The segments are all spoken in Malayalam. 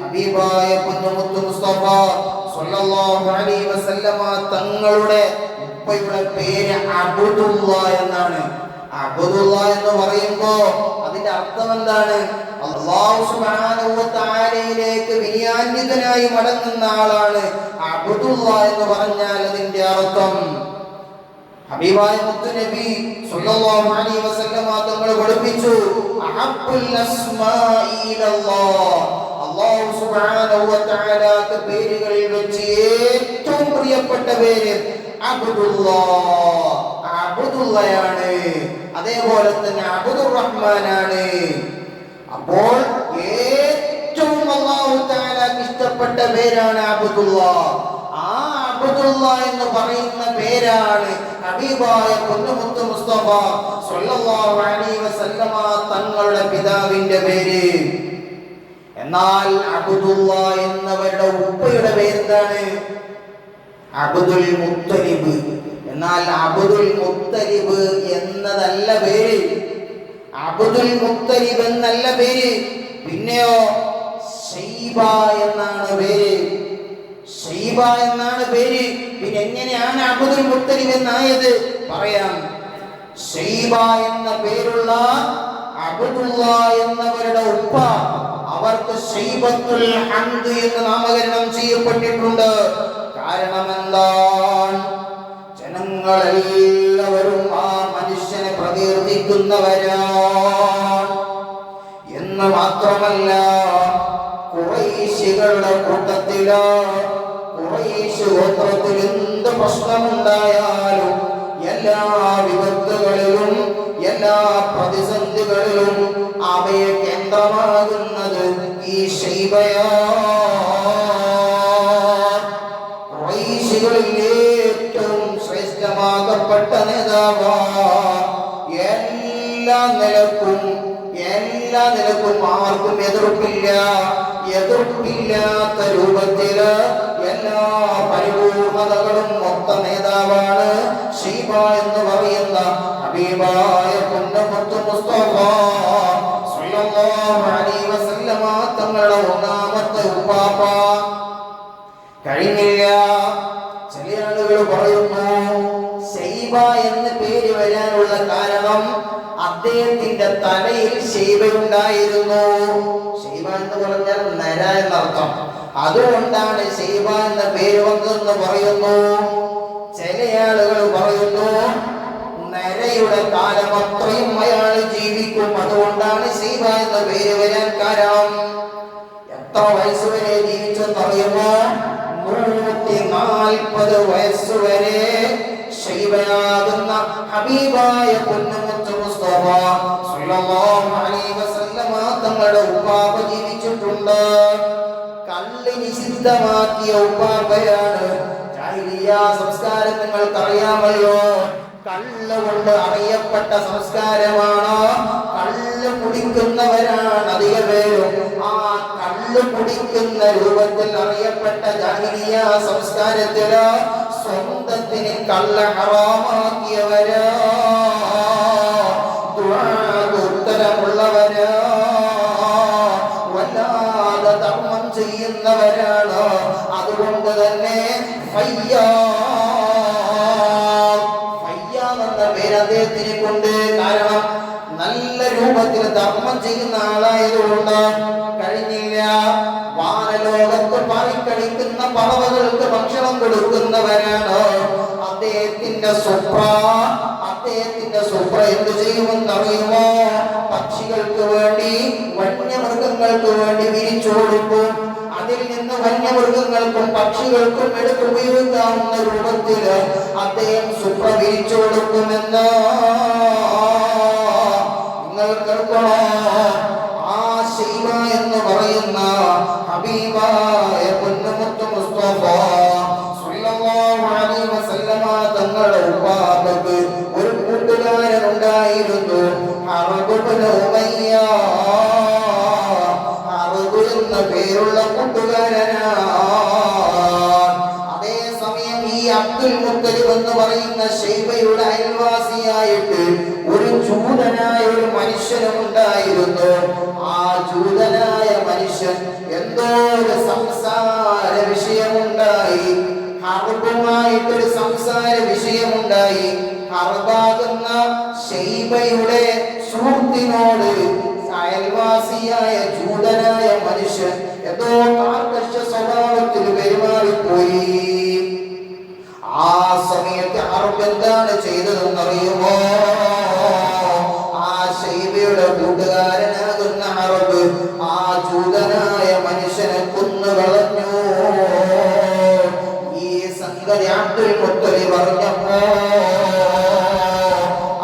ഹബീബായ പുണ്യമുത്ത് മുസ്തഫ സ്വല്ലല്ലാഹു അലൈഹി വസല്ലമ തങ്ങളുടെ ഉപ്പയുടെ പേര് അബ്ദുള്ള എന്നാണ്. അബ്ദുള്ള എന്ന് പറയുമ്പോ അതിന്റെ അർത്ഥം എന്താണ്? അല്ലാഹു സുബ്ഹാനഹു വ തആലയിലേക്ക് വിനയാന്വിതനായി മടങ്ങുന്ന ആളാണ് അബ്ദുള്ള എന്ന് പറഞ്ഞാൽ അതിന്റെ അർത്ഥം. ഹബീബായ മുത്ത് നബി സ്വല്ലല്ലാഹു അലൈഹി വസല്ലമ തങ്ങൾ പഠിപ്പിച്ചു, അഹബ്ബുൽ അസ്മാഇ ഇലല്ലാഹ്, അല്ലാഹു സുബ്ഹാനഹു വ തആലയുടെ പേരുകളിൽ വെച്ച് ഏറ്റവും പ്രിയപ്പെട്ട പേര് അബ്ദുല്ലാഹ്, അബ്ദുള്ളയാണ്. അതേപോലെ തന്നെ അബ്ദുർ റഹ്മാനാണ്. അപ്പോൾ ഏറ്റവും അല്ലാഹു തആലക്ക് ഇഷ്ടപ്പെട്ട പേരാണ് അബ്ദുല്ലാഹ്. ആ അബ്ദുല്ലാഹ് എന്ന് പറയുന്ന പേരാണ് ഹബീബായ പുണ്യമുത്ത് മുസ്തഫ സ്വല്ലല്ലാഹു അലൈഹി വസല്ലമ തങ്ങളുടെ പിതാവിന്റെ പേര്. എന്നാൽ അബ്ദുല്ലാഹ് എന്നവരുടെ ഉപ്പയുടെ പേരെന്താണ്? അബ്ദുൽ മുത്തലിബ്. എന്നാൽ അബ്ദുൽ മുത്തലിബ് എന്നതല്ല പേര്. അബ്ദുൽ മുത്തലിബ് എന്നല്ല പേര്. പിന്നെയോ ശൈബ എന്നാണ് പേര്. ശൈബ എന്നാണ് പേര്. പിന്നെ എങ്ങനെയാണ് അബ്ദുൽ മുത്തലിബ് എന്നായത്? പറയാം. ശൈബ എന്ന പേരുള്ള അബ്ദുല്ലാഹ് എന്നവരുടെ ഉപ്പ, അവർക്ക് ശൈബത്തുൽ ഹംദ് എന്ന് നാമകരണം ചെയ്യപ്പെട്ടിട്ടുണ്ട്. കാരണം എന്താണ്? ജനങ്ങളെല്ലാവരും ആ മനുഷ്യനെ പ്രകീർത്തിക്കുന്നവരാണ് എന്ന് മാത്രമല്ല, ഖുറൈശികളുടെ കൂട്ടത്തില് ഖുറൈശ് ഗോത്രത്തിൽ എന്ത് പ്രശ്നമുണ്ടായാലും എല്ലാ വിപത്തുകളിലും എല്ലാ പ്രതിസന്ധികളിലും അവയെ കേന്ദ്രമാകുന്നത് ഈ ശൈബയാണ്. ഖുറൈശികളിൽ ഏറ്റവും ശ്രേഷ്ഠമാകപ്പെട്ട നേതാവ്. എല്ലാ നിലക്കും ആർക്കും എതിർപ്പില്ലാത്ത രൂപത്തില് എല്ലാ പരിപൂർണതകളും മൊത്ത നേതാവാണ് ശൈബ എന്ന് പറയുന്ന ഹബീബായ പുണ്യമുത്ത് മുസ്തഫ സ്വല്ലല്ലാഹു അലൈഹി വസല്ലമ തങ്ങളുടെ ഒന്നാമത്തെ ഉപ്പാപ്പ. കഴിഞ്ഞില്ല. ചില ആളുകൾ പറയുന്നു ശൈബ എന്ന് പേര് വരാനുള്ള കാരണം അദ്ദേഹത്തിന്റെ തലയിൽ ശൈബയുണ്ടായിരുന്നു. ശൈബ എന്ന് പറഞ്ഞാൽ നര എന്നർത്ഥം. അതുകൊണ്ടാണ് ശൈബ എന്ന പേര് വന്നതെന്ന് പറയുന്നു. ചില ആളുകൾ പറയുന്നു നരയുടെ കാലം അത്രയും അയാൾ ജീവിക്കും, അതുകൊണ്ടാണ് ശൈബ എന്ന പേര് വരാൻ കാരണം. എത്ര വയസ്സുവരെ ജീവിച്ചെന്നറിയുമോ? 140 വയസ്സുവരെ ശൈബയാകുന്ന ഹബീബായ പുണ്യമുത്ത് മുസ്തഫ സ്വല്ലല്ലാഹു അലൈഹി വസല്ലമ തങ്ങളുടെ ഉപ്പാപ്പ ജീവിച്ചിട്ടുണ്ട്. കല്ല് നിഷിദ്ധമാക്കിയ ഉപ്പാപ്പയാണ്. ജാഹിലിയ്യ സംസ്കാരം നിങ്ങൾക്കറിയാമല്ലോ. കല്ല് കൊണ്ട് അറിയപ്പെട്ട സംസ്കാരമാണ്. കല്ല് കുടിക്കുന്നവരാണ് അധിക പേരും. ആ കല്ല് കുടിക്കുന്ന രൂപത്തിൽ അറിയപ്പെട്ട ജാഹിലിയ്യ സംസ്കാരത്തില് സ്വന്തത്തിന് കല്ല് ഹറാമാക്കിയവര്, ദുആക്ക് ഉത്തരമുള്ളവര്, വല്ലാതെ ധർമ്മം ചെയ്യുന്നവരാണ്. അതുകൊണ്ട് തന്നെ ഫയ്യാദ് എന്ന പേര് അദ്ദേഹത്തിന് കൊണ്ട്. കാരണം നല്ല രൂപത്തിൽ ധർമ്മം ചെയ്യുന്ന ആളായതുകൊണ്ട്. കഴിഞ്ഞില്ല. വാനലോകത്ത് പാറിക്കളിക്കുന്ന പറവകൾക്ക് ഭക്ഷണം കൊടുക്കുന്നവരാണ്. അദ്ദേഹത്തിന്റെ സുപ്ര എന്ത് ചെയ്യുമെന്നറിയുമോ? പക്ഷികൾക്ക് വേണ്ടി, വന്യമൃഗങ്ങൾക്ക് വേണ്ടി വിരിച്ചു കൊടുക്കും. അതിൽ നിന്ന് വന്യമൃഗങ്ങൾക്കും പക്ഷികൾക്കും എടുത്ത് ഉപയോഗിക്കാവുന്ന രൂപത്തില് അദ്ദേഹം സുപ്ര വിരിച്ചു കൊടുക്കുമെന്ന് നിങ്ങൾ കേൾക്കണോ? ആ ശൈബ എന്ന് പറയുന്ന ഹബീബായ പുണ്യമുത്ത് മുസ്തഫ സ്വല്ലല്ലാഹു അലൈഹി വസല്ലമ തങ്ങളുടെ ഉപ്പാപ്പക്ക് ഒരു കൂട്ടുകാരൻ ഉണ്ടായിരുന്നു. അറബ് ഇബ്നു ഉമയ്യ. അറബ് എന്ന പേരുള്ള കൂട്ടുകാരനാണ്. അതേസമയം ഈ അബ്ദുൽ മുത്തലിബ് എന്ന് പറയുന്ന ശൈബയുടെ അയൽവാസിയായിട്ട് ഒരു ജൂതനായ ഒരു മനുഷ്യനുണ്ടായിരുന്നു. ആ ജൂതനായ മനുഷ്യൻ എന്തോ ഒരു സംസാര വിഷയമുണ്ടായി. ഹർബുമായിട്ടൊരു സംസാര വിഷയമുണ്ടായി. ഹർബാകുന്ന ഷൈബയുടെ സുഹൃത്തിനോട് അയൽവാസിയായ ജൂതനായ മനുഷ്യൻ എന്തോ കാർക്കശ സ്വഭാവത്തിൽ പെരുമാറിപ്പോയി. ആ സമയത്ത് അറബ് എന്താണ് ചെയ്തതെന്നറിയുമോ? ആ ഷൈബയുടെ കൂട്ടുകാരനാകുന്ന അറബ് ആ ജൂതനായ മനുഷ്യനെ കൊന്നുകളഞ്ഞു. ഈ സംഗതി അബ്ദുൽ മുത്തലിബ് പറഞ്ഞപ്പോ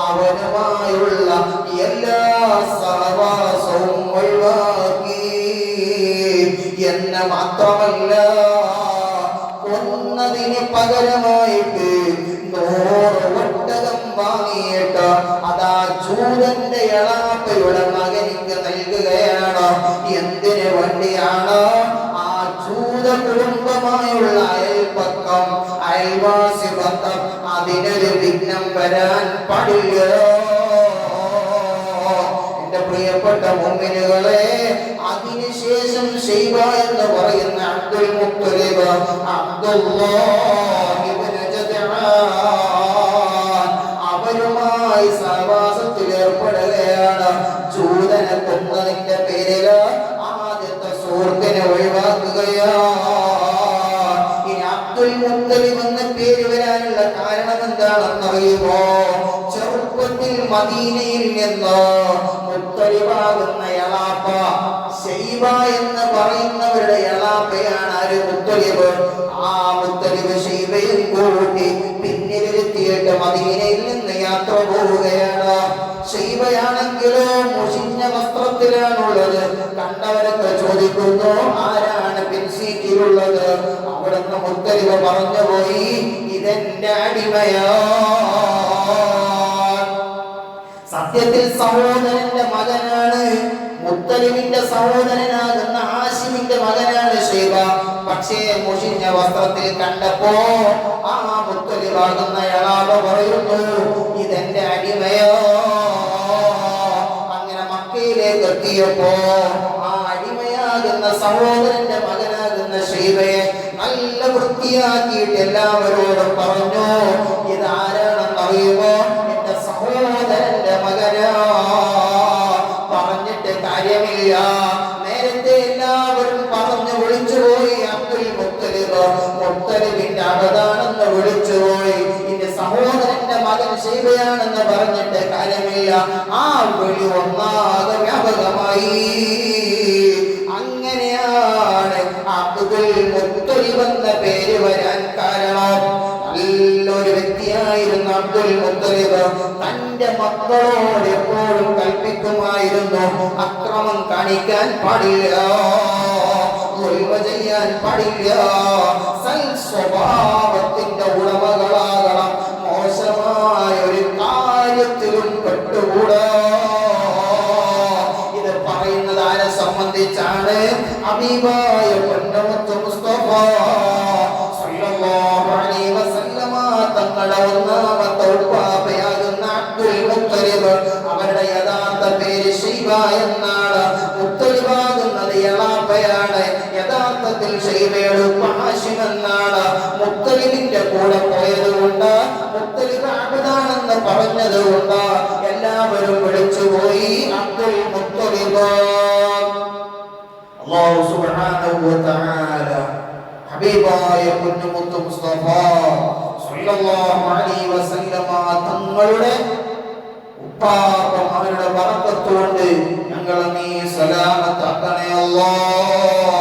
അവനുമായുള്ള എല്ലാ സഹവാസവും ഒഴിവാക്കി. എന്നെ മാത്രമല്ല, കൊന്നതിന് പകരമായിട്ട് 100 ഒട്ടകം വാങ്ങിയിട്ട് അതാ ജൂതന്റെ എളാപ്പയുടെ മകനിക്ക് നൽകുകയാണ്. എന്തിനു വേണ്ടിയാണ്? ആ ജൂത കുടുംബമായുള്ള അയൽപക്കം, അയൽവാസി ബന്ധം, അതിനൊരു വിഘ്നം വരാൻ പാടില്ല. എന്റെ പ്രിയപ്പെട്ട മുഅ്മിനുകളെ, അതിനുശേഷം ഷൈബ എന്ന് പറയുന്ന അബ്ദുൽ മുത്തലിബ് അബ്ദുല്ലാഹ് ഇബ്നു ജദ്ആൻ അവരുമായി സഹവാസത്തിൽ ഏർപ്പെടുകയാണ്. ജൂതനെ കൊന്നതിന്റെ പേരിൽ ആദ്യത്തെ സുഹൃത്തിനെ ഒഴിവാക്കുകയാണ്. ഇനി അബ്ദുൽ മുത്തലിബ് എന്ന പേര് വരാനുള്ള കാരണം എന്താണെന്നറിയുമോ? ചെറുപ്പത്തിൽ മദീനയിൽ നിന്ന് മുത്തലിബാകുന്ന എളാപ്പ, ഷൈബ എന്ന് പറയുന്നവരുടെ എളാപ്പയാണ് ആര്? മുത്തലിബ്. ആ മുത്തലിബ് ഷൈബയും കൂട്ടി പിന്നിലിരുത്തിയിട്ട് മദീനയിൽ നിന്ന് യാത്ര പോവുകയാണ്. ഷൈബയാണെങ്കിലോ മുഷിഞ്ഞ വസ്ത്രത്തിലാണുള്ളത്. കണ്ടവരൊക്കെ ചോദിക്കുന്നു, ആരാണ് പിൻസീറ്റിലുള്ളത്? അവിടുന്ന് മുത്തലിബ് പറഞ്ഞു പോയി, ഇതെന്റെ അടിമയാ. സത്യത്തിൽ സഹോദരന്റെ മകനാണ്. മുത്തലിബിന്റെ സഹോദരനാകുന്ന ഹാഷിമിന്റെ മകനാണ് ഷൈബ. പക്ഷേ മുഷിഞ്ഞ വസ്ത്രത്തിൽ കണ്ടപ്പോ ആ മുത്തലിബാകുന്ന എളാപ്പ പറയുന്നു, ഇതെന്റെ അടിമയോ. അങ്ങനെ മക്കയിലേക്ക് എത്തിയപ്പോ ആ അടിമയാകുന്ന സഹോദരന്റെ മകനാകുന്ന ഷൈബയെ നല്ല വൃത്തിയാക്കിയിട്ട് എല്ലാവരോടും പറഞ്ഞു, ഇതാരാണെന്നറിയുമോ? എന്റെ സഹോദരന്റെ മകനാ. പറഞ്ഞിട്ട് കാര്യമില്ല. നേരത്തെ എല്ലാവരും പറഞ്ഞു വിളിച്ചുപോയി അബ്ദുൽ മുത്തലിബ്, മുത്തലിബിന്റെ അബദാണെന്ന് വിളിച്ചുപോയി. ഇനി സഹോദരന്റെ മകൻ ഷൈബയാണെന്ന് പറഞ്ഞിട്ട് കാര്യമില്ല. ആ വിളി ഒന്നാകെ വ്യാപകമായി. അങ്ങനെയാണ് അബ്ദുൽ മുത്തലിബ് എന്ന പേര് വരാൻ കാരണം. നല്ലൊരു വ്യക്തിയായിരുന്നു അബ്ദുൽ മുത്തലിബ്. തന്റെ മക്കളോട് എപ്പോഴും കൽപ്പിക്കുമായിരുന്നു, അക്രമം കാണിക്കാൻ പാടില്ല, ദുൽമ ചെയ്യാൻ പാടില്ല, സൽ സ്വഭാവത്തിന്റെ ഉടമകളാകണം, മോശമായ ഒരു കാര്യത്തിലും പെട്ടുകൂടാ. ഇത് പറയുന്നത് ആരെ സംബന്ധിച്ചാണ്? ഹബീബായ പൊന്നമുത്ത് മുസ്തഫ സല്ലല്ലാഹു അലൈഹി വസല്ലമ തങ്ങളുടെ ഒന്നാമത്തെ ഉപ്പാപ്പയാകുന്ന അബ്ദുൽ മുത്തലിബ്. അവരുടെ യഥാർത്ഥ പേര് ഷൈബ എന്നാണ്. മുത്തലിബാകുന്നത് എളാപ്പയാണ്. യഥാർത്ഥത്തിൽ ഷൈബയുടെ ഉപ്പ ഹാഷിം എന്നാണ്. മുത്തലിബിന്റെ കൂടെ പോയതുകൊണ്ട്, മുത്തലിബ് അബ്ദാണെന്ന് പറഞ്ഞതുകൊണ്ട് എല്ലാവരും വിളിച്ചുപോയി അബ്ദുൽ മുത്തലിബ്. അല്ലാഹു സുബ്ഹാനഹു വ തആല ഹബീബായ പൊന്നുമുത്ത് മുസ്തഫ സല്ലല്ലാഹു അലൈഹി വസല്ലമ തങ്ങളുടെ ഉപ്പാപ്പമാരുടെ ബറക്കത്ത് കൊണ്ട് ഞങ്ങളെ നീ സലാമത്താക്കണേ അല്ലാഹ്.